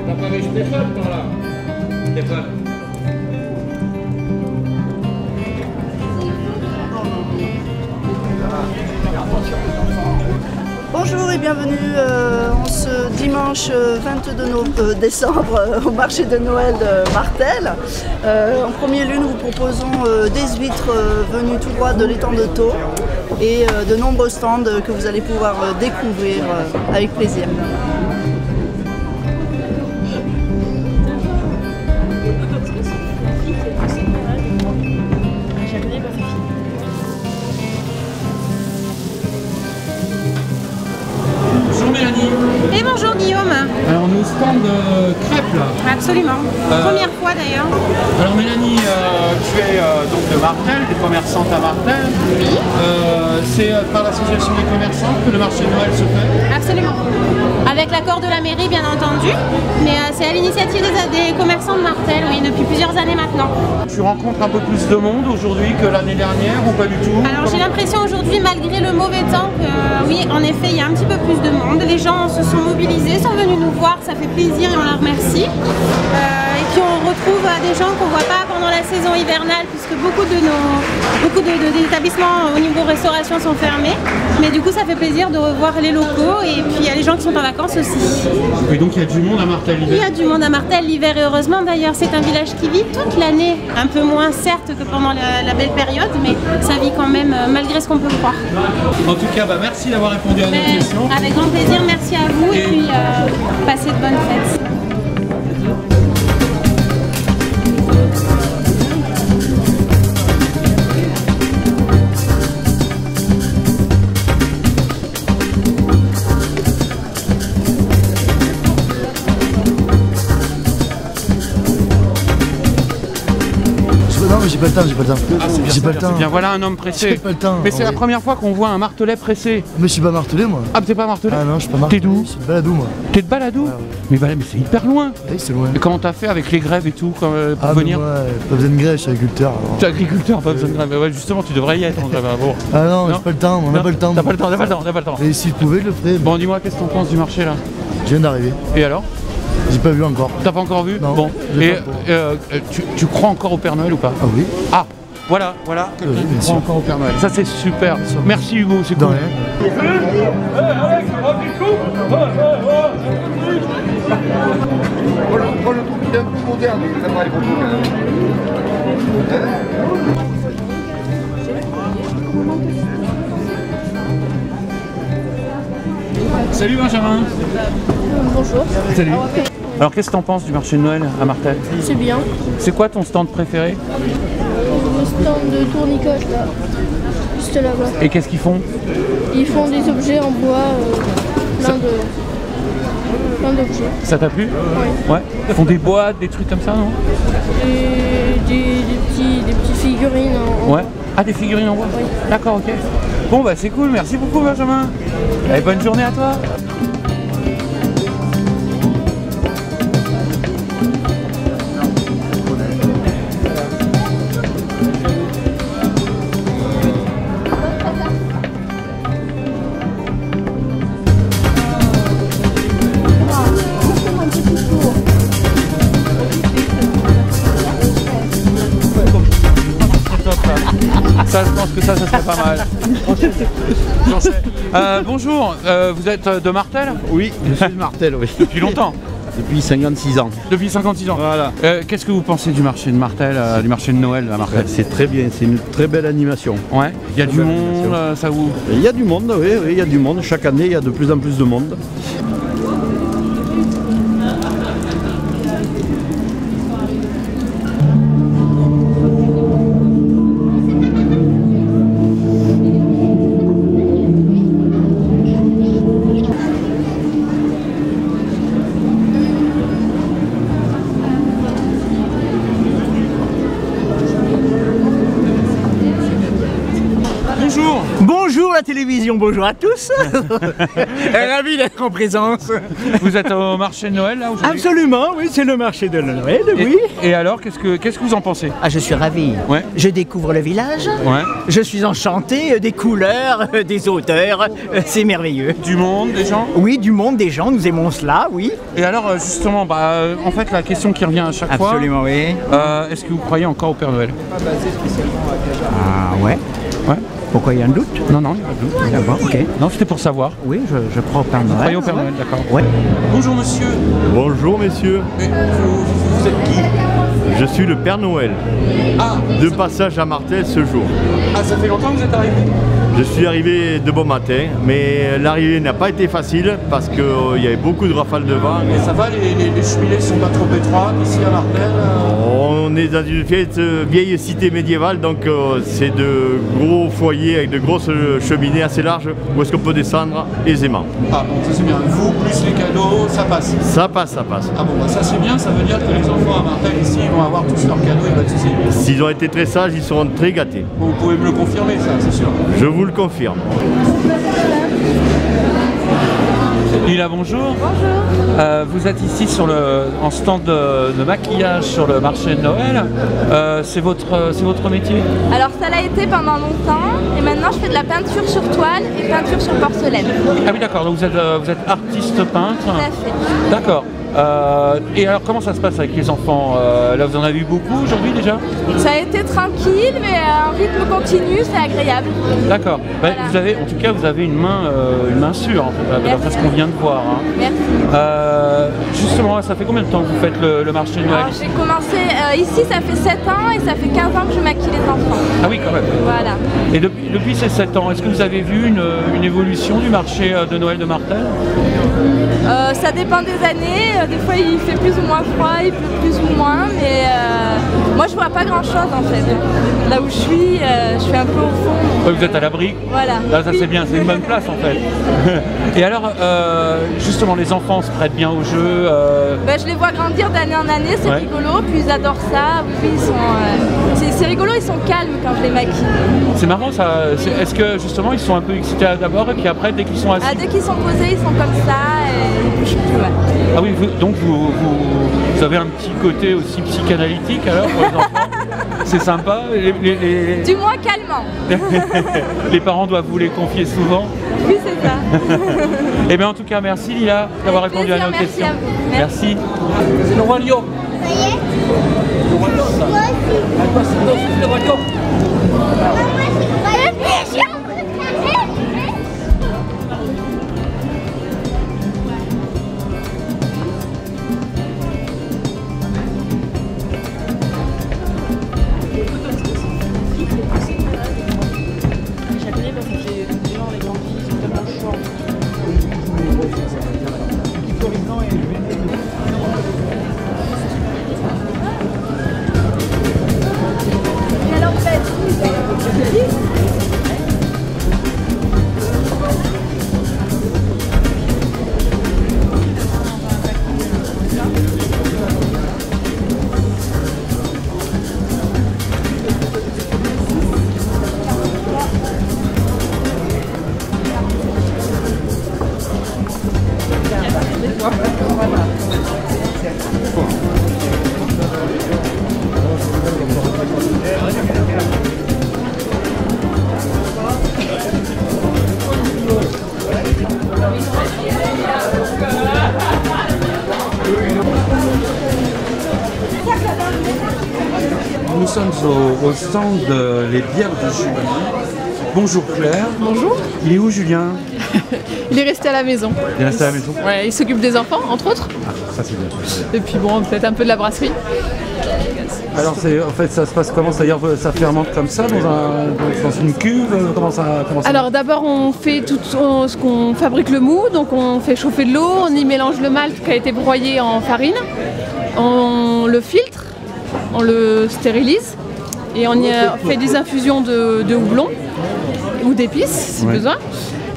T'as pas vu Stéphane par là? Stéphane. Bonjour et bienvenue en ce dimanche 22 décembre au marché de Noël de Martel. En premier lieu, nous vous proposons des huîtres venues tout droit de l'étang de Thau et de nombreux stands que vous allez pouvoir découvrir avec plaisir. Bonjour Mélanie. Et bonjour Guillaume. Alors on est au stand crêpes là. Absolument. Première fois d'ailleurs. Alors Mélanie, tu es donc de Martel, des commerçantes à Martel. Oui. C'est par l'association des commerçants que le marché de Noël se fait. Absolument. Avec l'accord de la mairie bien entendu. Mais c'est à l'initiative des commerçants de Martel, oui, depuis plusieurs années maintenant. Tu rencontres un peu plus de monde aujourd'hui que l'année dernière ou pas du tout? Alors j'ai l'impression aujourd'hui, malgré le mauvais temps, que oui, en effet, il y a un petit peu plus de monde. Les gens se sont mobilisés, sont venus nous voir, ça fait plaisir et on leur remercie. Et puis on retrouve des gens qu'on ne voit pas pendant la saison hivernale, puisque beaucoup d'établissements au niveau restauration sont fermés. Mais du coup, ça fait plaisir de revoir les locaux et puis il y a les gens qui sont en vacances aussi. Et donc il y a du monde à Martel l'hiver? Il y a du monde à Martel l'hiver et heureusement d'ailleurs, c'est un village qui vit toute l'année, un peu moins certes que pendant la belle période, mais ça vit quand même malgré ce qu'on peut croire. En tout cas, merci d'avoir répondu à nos questions. Avec grand plaisir, merci à vous et puis passez de bonnes fêtes. Non mais j'ai pas le temps, j'ai pas le temps. Ah, J'ai pas le temps. Bien, voilà un homme pressé. J'ai pas le temps. Mais c'est la première fois qu'on voit un martelet pressé. Mais je suis pas martelé moi. Ah, t'es pas martelé? Ah non, je suis pas martelé. T'es d'où? Je suis de Baladou moi. T'es de Baladou? Mais c'est hyper loin. Oui, c'est loin. Et comment t'as fait avec les grèves et tout pour venir? Moi, pas besoin de grève, je suis agriculteur. Tu es agriculteur, pas besoin de grève. Ouais, justement, tu devrais y être en grève. Bon. Ah non, j'ai pas le temps, on n'a pas le temps. T'as pas le temps, t'as pas le temps. Et si je pouvais, je le ferais. Bon, dis-moi, qu'est-ce que t'en penses du marché là? Je viens d'arriver. Et alors? J'ai pas vu encore. T'as pas encore vu? Non. Bon. Et tu crois encore au Père Noël ou pas? Ah oui. Ah, voilà, quelqu'un qui croit encore au Père Noël. Ça c'est super. Merci Hugo, c'est cool. Prends le truc d'un peu moderne, ça va les Salut Benjamin. Bonjour. Salut. Alors qu'est-ce que t'en penses du marché de Noël à Martel? C'est bien. C'est quoi ton stand préféré? Le stand de tournicote là, juste là-bas. Et qu'est-ce qu'ils font? Ils font des objets en bois, plein d'objets. Ça t'a plu? Oui. Ouais. Ils font des boîtes, des trucs comme ça, non? Et des petites figurines en Ouais. Ah, des figurines en bois? Oui. D'accord, ok. Bon bah c'est cool, merci beaucoup Benjamin. Allez, bonne journée à toi. Ça, je pense que ça serait pas mal. Bonjour, vous êtes de Martel? Oui, je suis de Martel, oui. Depuis longtemps? Depuis 56 ans. Depuis 56 ans. Voilà. Qu'est-ce que vous pensez du marché de Martel, du marché de Noël à Martel? C'est très bien, c'est une très belle animation. Ouais. Il y a du monde, ça vous... Il y a du monde, oui, il y a du monde. Chaque année, il y a de plus en plus de monde. Bonjour. Bonjour la télévision, bonjour à tous. Ravi d'être en présence. Vous êtes au marché de Noël là aujourd'hui? Absolument, oui, c'est le marché de Noël, oui. Et alors, qu'est-ce que vous en pensez? Ah, je suis ravi. Ouais. Je découvre le village. Ouais. Je suis enchanté des couleurs, des odeurs. C'est merveilleux. Du monde, des gens? Oui, du monde, des gens. Nous aimons cela, oui. Et alors, justement, en fait, la question qui revient à chaque fois. Absolument, oui. Est-ce que vous croyez encore au Père Noël? Ah, ouais. Ouais. Pourquoi il y a un doute? Non, il n'y a pas de doute. D'accord, ok. Non, c'était pour savoir. Oui, je crois au Père Noël. Vous croyez au Père Noël, d'accord. Ouais. Bonjour monsieur. Bonjour messieurs, Vous êtes qui? je suis le Père Noël, Ah, de passage à Martel ce jour. ça fait longtemps que vous êtes arrivé? Je suis arrivé de bon matin, mais l'arrivée n'a pas été facile parce qu'il y avait beaucoup de rafales de vent. Mais ça va, les cheminées ne sont pas trop étroites ici à Martel? On est dans une vieille cité médiévale, donc c'est de gros foyers avec de grosses cheminées assez larges où est-ce qu'on peut descendre aisément. Ah bon, ça c'est bien. Vous, plus les cadeaux, ça passe? Ça passe, ça passe. Ah bon, bah ça c'est bien, ça veut dire que les enfants à Martel ici vont avoir tous leurs cadeaux et pas de soucis. S'ils ont été très sages, ils seront très gâtés. Bon, vous pouvez me le confirmer ça, c'est sûr. Je vous le confirme. Lila, bonjour. Bonjour. Vous êtes ici sur en stand de maquillage sur le marché de Noël. C'est votre métier? Alors ça l'a été pendant longtemps et maintenant je fais de la peinture sur toile et peinture sur porcelaine. Ah oui, d'accord, donc vous êtes artiste peintre. Tout à fait. D'accord. Et alors comment ça se passe avec les enfants? Là vous en avez eu beaucoup aujourd'hui déjà? Ça a été tranquille mais un rythme continu, c'est agréable. D'accord. Voilà. En tout cas vous avez une main sûre en fait, d'après ce qu'on vient de voir. Hein. Merci. Justement, ça fait combien de temps que vous faites le marché de Noël? J'ai commencé ici, ça fait 7 ans et ça fait 15 ans que je maquille les enfants. Ah oui, quand même. Voilà. Et depuis ces 7 ans, est-ce que vous avez vu une évolution du marché de Noël de Martel? Ça dépend des années. Des fois il fait plus ou moins froid, il pleut plus ou moins, mais moi je vois pas grand chose en fait. Là où je suis un peu au fond. Vous êtes à l'abri. Voilà. Là, ça c'est bien, c'est une bonne place en fait. Et alors, justement, les enfants se prêtent bien au jeu. Je les vois grandir d'année en année, c'est rigolo, puis ils adorent ça. Oui, c'est rigolo, ils sont calmes quand je les maquille. C'est marrant ça. Est-ce que justement ils sont un peu excités d'abord et puis après, dès qu'ils sont assis? Dès qu'ils sont posés, ils sont comme ça et ils bougent plus. Ouais. Ah oui, donc vous avez un petit côté aussi psychanalytique alors pour les enfants? C'est sympa. Du moins calmant. Les parents doivent vous les confier souvent. Oui, c'est ça. Eh bien en tout cas, merci Lila d'avoir répondu à nos questions. À vous. Merci. C'est le roi lion. Le roi lion, ça. C'est le roi lion. Nous sommes au stand Les Bières de Julien. Bonjour Claire. Bonjour. Il est où Julien? Il est resté à la maison. Il est resté à la maison? Ouais, il s'occupe des enfants, entre autres. Ah, ça c'est bien. Et puis bon, peut-être un peu de la brasserie. Alors en fait ça se passe comment? C'est-à-dire ça fermente comme ça dans une cuve? Comment ça Alors d'abord on fait tout ce qu'on fabrique le mou, donc on fait chauffer de l'eau, on y mélange le malt qui a été broyé en farine, on le filtre, on le stérilise et on y fait des infusions de houblon ou d'épices si besoin.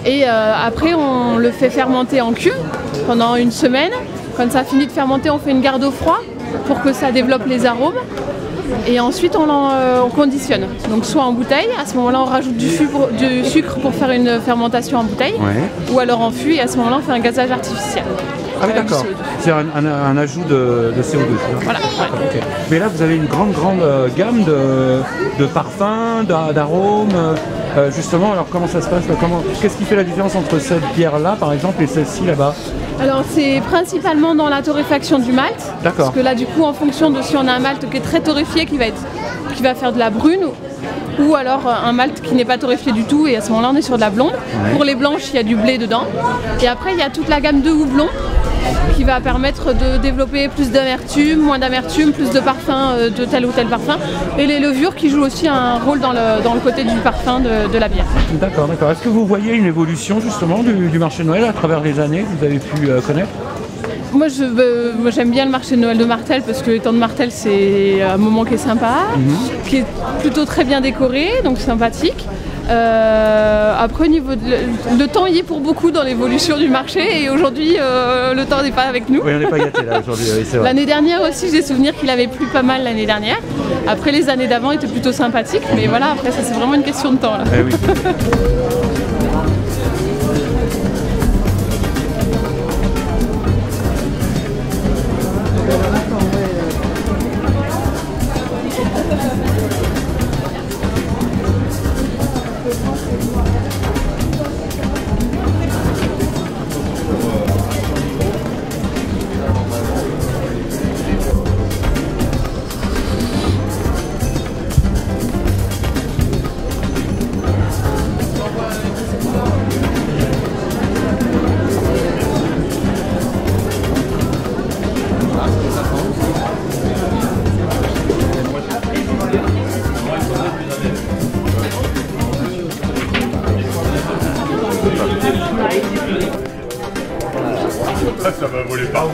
Et après on le fait fermenter en cuve pendant une semaine. Quand ça finit de fermenter, on fait une garde au froid pour que ça développe les arômes. et ensuite on conditionne. Donc soit en bouteille, à ce moment-là on rajoute du sucre pour faire une fermentation en bouteille, ou alors en fût et à ce moment-là on fait un gazage artificiel. Ah oui, d'accord. C'est un ajout de CO2. Voilà. Okay. Mais là, vous avez une grande gamme de parfums, d'arômes. Justement, alors comment ça se passe? Qu'est-ce qui fait la différence entre cette bière-là, par exemple, et celle-ci là-bas? Alors, c'est principalement dans la torréfaction du malt. D'accord. Parce que là, du coup, en fonction de si on a un malt qui est très torréfié, qui va faire de la brune, ou alors un malt qui n'est pas torréfié du tout, et à ce moment-là, on est sur de la blonde. Ouais. Pour les blanches, il y a du blé dedans. Et après, il y a toute la gamme de houblon, qui va permettre de développer plus d'amertume, moins d'amertume, plus de parfum de tel ou tel parfum. Et les levures qui jouent aussi un rôle dans le côté du parfum de la bière. D'accord, d'accord. Est-ce que vous voyez une évolution justement du marché de Noël à travers les années que vous avez pu connaître? Moi j'aime bien le marché de Noël de Martel parce que l'étang de Martel c'est un moment qui est sympa, qui est plutôt très bien décoré, donc sympathique. Après le temps y est pour beaucoup dans l'évolution du marché et aujourd'hui le temps n'est pas avec nous. Oui, on n'est pas gâtés là aujourd'hui, oui, c'est vrai. L'année dernière aussi j'ai souvenir qu'il avait plu pas mal l'année dernière. Après les années d'avant étaient plutôt sympathiques, mais voilà, après ça c'est vraiment une question de temps là. Eh oui. Ça va voler pas.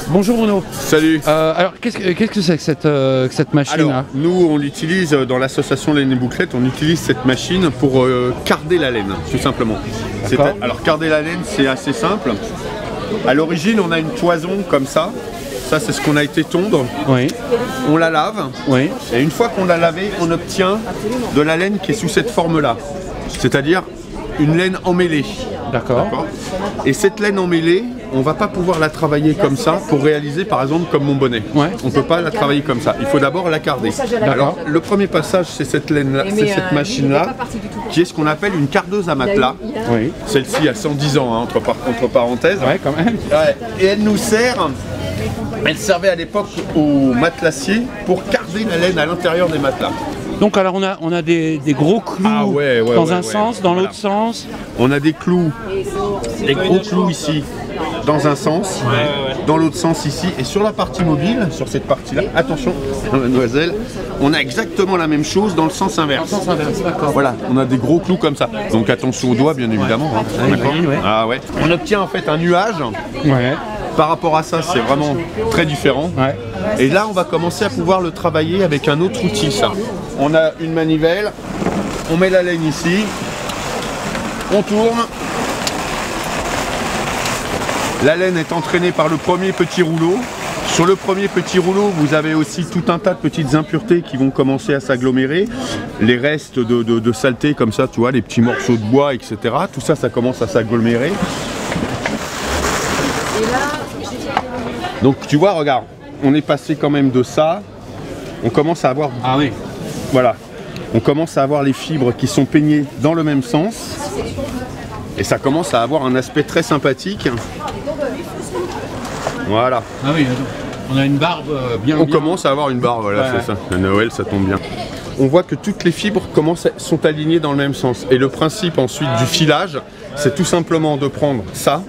Bonjour Bruno. Salut. Alors qu'est-ce que c'est que cette machine là? Alors, nous on l'utilise dans l'association Laine et Bouclette, on utilise cette machine pour carder la laine, tout simplement. Alors carder la laine c'est assez simple. À l'origine on a une toison comme ça. Ça c'est ce qu'on a été tondre. Oui. On la lave. Oui. Et une fois qu'on l'a lavée, on obtient de la laine qui est sous cette forme-là. C'est-à-dire une laine emmêlée. D'accord. Et cette laine emmêlée, on ne va pas pouvoir la travailler comme ça pour réaliser par exemple comme mon bonnet. Ouais. On ne peut pas la travailler comme ça. Il faut d'abord la carder. Alors le premier passage c'est cette laine-là, c'est cette machine-là, qui est ce qu'on appelle une cardeuse à matelas. Oui. Celle-ci a 110 ans, hein, entre parenthèses. Ouais, quand même. Ouais. Et elle nous sert. Elle servait à l'époque aux matelassiers pour carder la laine à l'intérieur des matelas. Donc alors on a des gros clous dans un sens, dans l'autre sens. On a des clous, des gros clous ici dans un sens, dans l'autre sens ici. Et sur la partie mobile, sur cette partie-là, attention mademoiselle, on a exactement la même chose dans le sens inverse. Dans le sens inverse, d'accord. Voilà, on a des gros clous comme ça. Donc attention aux doigts bien évidemment. Hein. Ah ouais. On obtient en fait un nuage. Ouais. Par rapport à ça, c'est vraiment très différent. Ouais. Et là, on va commencer à pouvoir le travailler avec un autre outil, ça. On a une manivelle, on met la laine ici, on tourne. La laine est entraînée par le premier petit rouleau. Sur le premier petit rouleau, vous avez aussi tout un tas de petites impuretés qui vont commencer à s'agglomérer. Les restes de saleté comme ça, tu vois, les petits morceaux de bois, etc. Tout ça, ça commence à s'agglomérer. Donc tu vois, regarde, on est passé quand même de ça, on commence à avoir... Ah oui. Voilà, on commence à avoir les fibres qui sont peignées dans le même sens. Et ça commence à avoir un aspect très sympathique. Voilà. Ah oui, on a une barbe bien... On commence à avoir une barbe, voilà, c'est ça. À Noël, ça tombe bien. On voit que toutes les fibres sont alignées dans le même sens. Et le principe ensuite du filage, c'est tout simplement de prendre ça,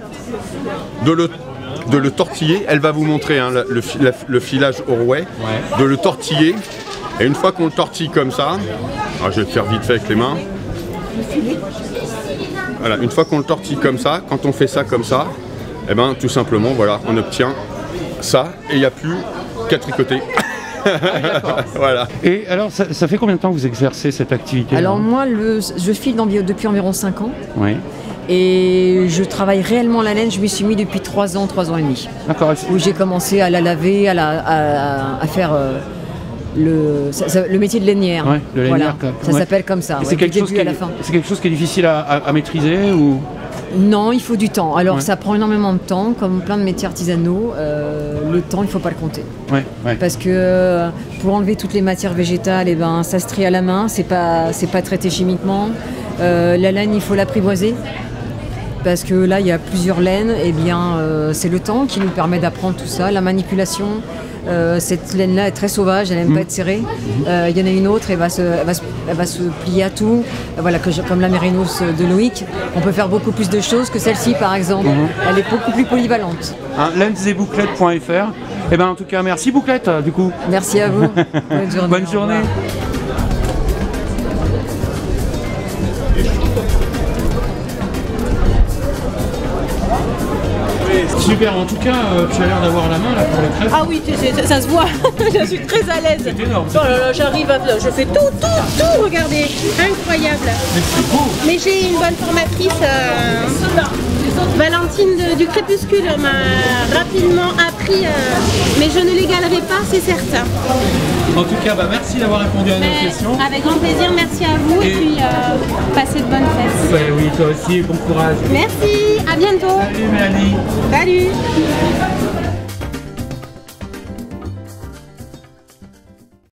de le tortiller. Elle va vous montrer hein, le filage au rouet, de le tortiller. Et une fois qu'on le tortille comme ça, alors je vais le faire vite fait avec les mains. Voilà, une fois qu'on le tortille comme ça, quand on fait ça comme ça, et ben tout simplement voilà, on obtient ça et il n'y a plus qu'à tricoter. Voilà. Et alors, ça fait combien de temps que vous exercez cette activité? Alors moi, je file depuis environ 5 ans. Oui. Et je travaille réellement la laine, je m'y suis mis depuis 3 ans et demi. D'accord. Où j'ai commencé à la laver, à faire le métier de lainière. Ouais, le lainière, voilà. Ça s'appelle comme ça, c'est quelque chose à la fin. C'est quelque chose qui est difficile à maîtriser ou... Non, il faut du temps. Alors ça prend énormément de temps, comme plein de métiers artisanaux. Le temps, il ne faut pas le compter. Parce que pour enlever toutes les matières végétales, eh ben, ça se trie à la main, c'est pas traité chimiquement. La laine, il faut l'apprivoiser. Parce que là, il y a plusieurs laines, et bien c'est le temps qui nous permet d'apprendre tout ça, la manipulation. Cette laine-là est très sauvage, elle n'aime pas être serrée. Il y en a une autre, elle va se plier à tout. Voilà, comme la mérinos de Loïc, on peut faire beaucoup plus de choses que celle-ci, par exemple. Elle est beaucoup plus polyvalente. Lainesetbouclettes.fr. Et ben en tout cas, merci Bouclette, du coup. Merci à vous. Bonne journée. Bonne journée. Super, en tout cas, tu as l'air d'avoir la main là pour les crêpes. Ah oui, ça se voit, je suis très à l'aise. C'est énorme. Oh là là, j'arrive je fais tout, regardez, incroyable. Mais c'est beau. Mais j'ai une bonne formatrice, Valentine du Crépuscule m'a rapidement appris, mais je ne l'égalerai pas, c'est certain. En tout cas, merci d'avoir répondu à nos questions. Avec grand plaisir, merci à vous et puis passez de bonnes fêtes. Oui, toi aussi, bon courage. Merci, à bientôt. Salut Mélanie. Salut.